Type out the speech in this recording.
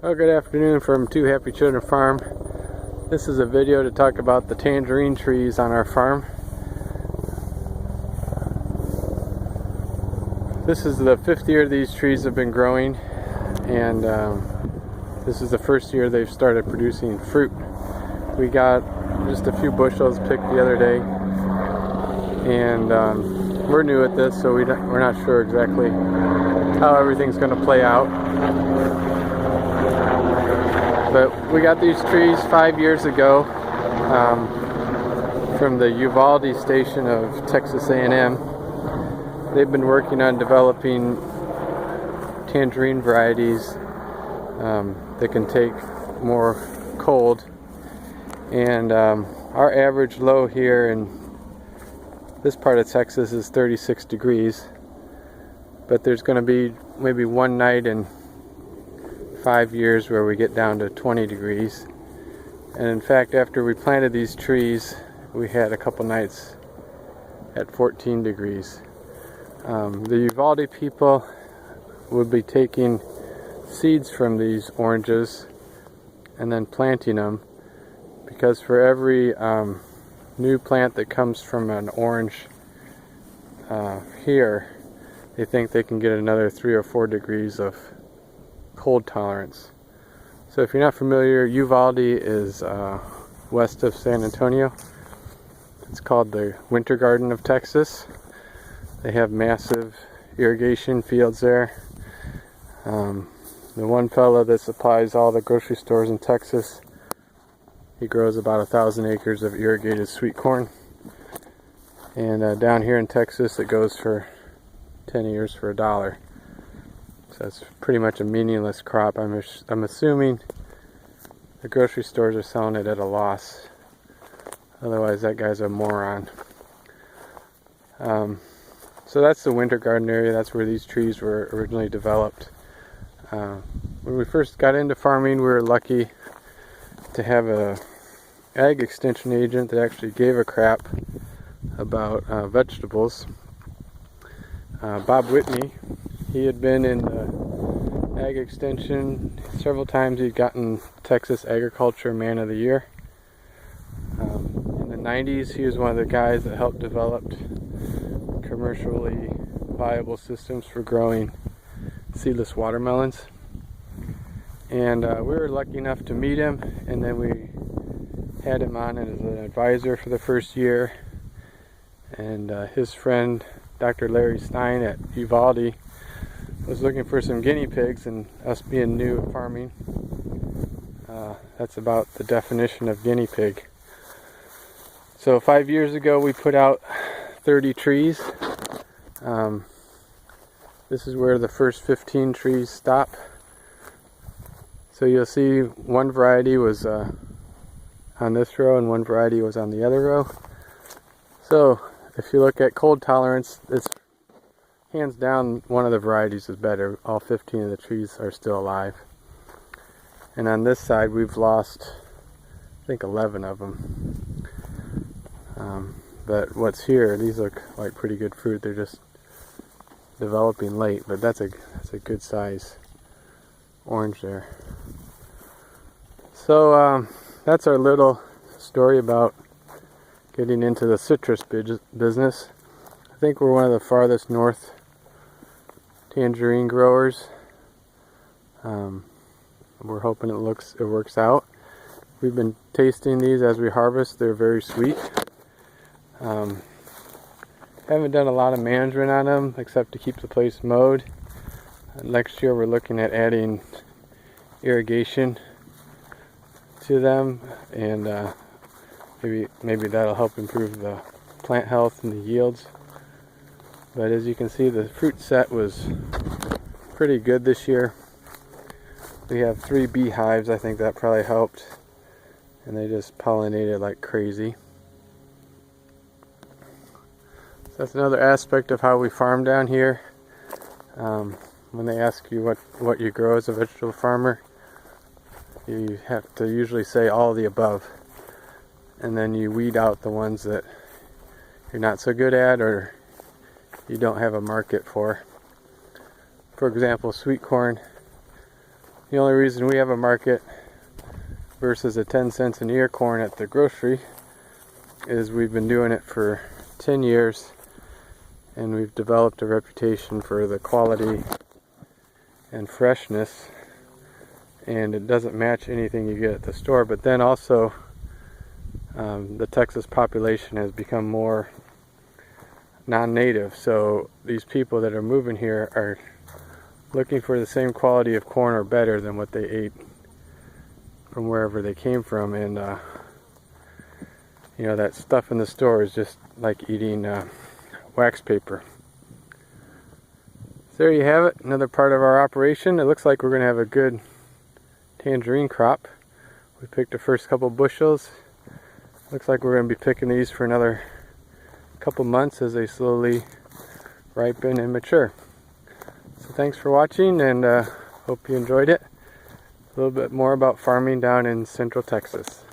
Well, good afternoon from Two Happy Children Farm. This is a video to talk about the tangerine trees on our farm. This is the 5th year these trees have been growing, and this is the first year they've started producing fruit. We got just a few bushels picked the other day, and we're new at this, so we're not sure exactly how everything's going to play out. But we got these trees 5 years ago from the Uvalde station of Texas A&M. They've been working on developing tangerine varieties that can take more cold. And our average low here in this part of Texas is 36 degrees. But there's going to be maybe one night in 5 years where we get down to 20 degrees. And in fact, after we planted these trees, we had a couple nights at 14 degrees. The Uvalde people would be taking seeds from these oranges and then planting them, because for every new plant that comes from an orange here, they think they can get another 3 or 4 degrees of cold tolerance. So if you're not familiar, Uvalde is west of San Antonio. It's called the Winter Garden of Texas. They have massive irrigation fields there. The one fella that supplies all the grocery stores in Texas, he grows about 1,000 acres of irrigated sweet corn. And down here in Texas, it goes for 10 ears for $1. So it's pretty much a meaningless crop. I'm assuming the grocery stores are selling it at a loss. Otherwise, that guy's a moron. So that's the winter garden area. That's where these trees were originally developed. When we first got into farming, we were lucky to have a ag extension agent that actually gave a crap about vegetables. Bob Whitney, he had been in the ag extension several times. He'd gotten Texas Agriculture Man of the Year. In the 90s, he was one of the guys that helped develop commercially viable systems for growing seedless watermelons. And we were lucky enough to meet him, and then we had him on as an advisor for the first year. And his friend, Dr. Larry Stein at Uvalde, was looking for some guinea pigs, and us being new at farming, that's about the definition of guinea pig. So 5 years ago we put out 30 trees. This is where the first 15 trees stop. So you'll see one variety was on this row and one variety was on the other row. So if you look at cold tolerance, it's hands down one of the varieties is better. All 15 of the trees are still alive. And on this side we've lost, I think, 11 of them. But what's here, these look like pretty good fruit. They're just developing late, but that's a good size orange there. So that's our little story about getting into the citrus business. I think we're one of the farthest north tangerine growers. We're hoping it works out. We've been tasting these as we harvest. They're very sweet. Haven't done a lot of management on them except to keep the place mowed. Next year we're looking at adding irrigation to them, and maybe that'll help improve the plant health and the yields. But as you can see, the fruit set was pretty good this year. We have 3 beehives. I think that probably helped, and they just pollinated like crazy. So that's another aspect of how we farm down here. When they ask you what you grow as a vegetable farmer, you have to usually say all of the above, and then you weed out the ones that you're not so good at or you don't have a market for. For example, sweet corn, The only reason we have a market versus a 10 cents an ear corn at the grocery is we've been doing it for 10 years and we've developed a reputation for the quality and freshness, and it doesn't match anything you get at the store. But then also the Texas population has become more non-native, so these people that are moving here are looking for the same quality of corn or better than what they ate from wherever they came from. And you know, that stuff in the store is just like eating wax paper. So there you have it, another part of our operation. It looks like we're going to have a good tangerine crop. We picked the first couple bushels. Looks like we're going to be picking these for another couple months as they slowly ripen and mature. So thanks for watching, and hope you enjoyed it. A little bit more about farming down in Central Texas.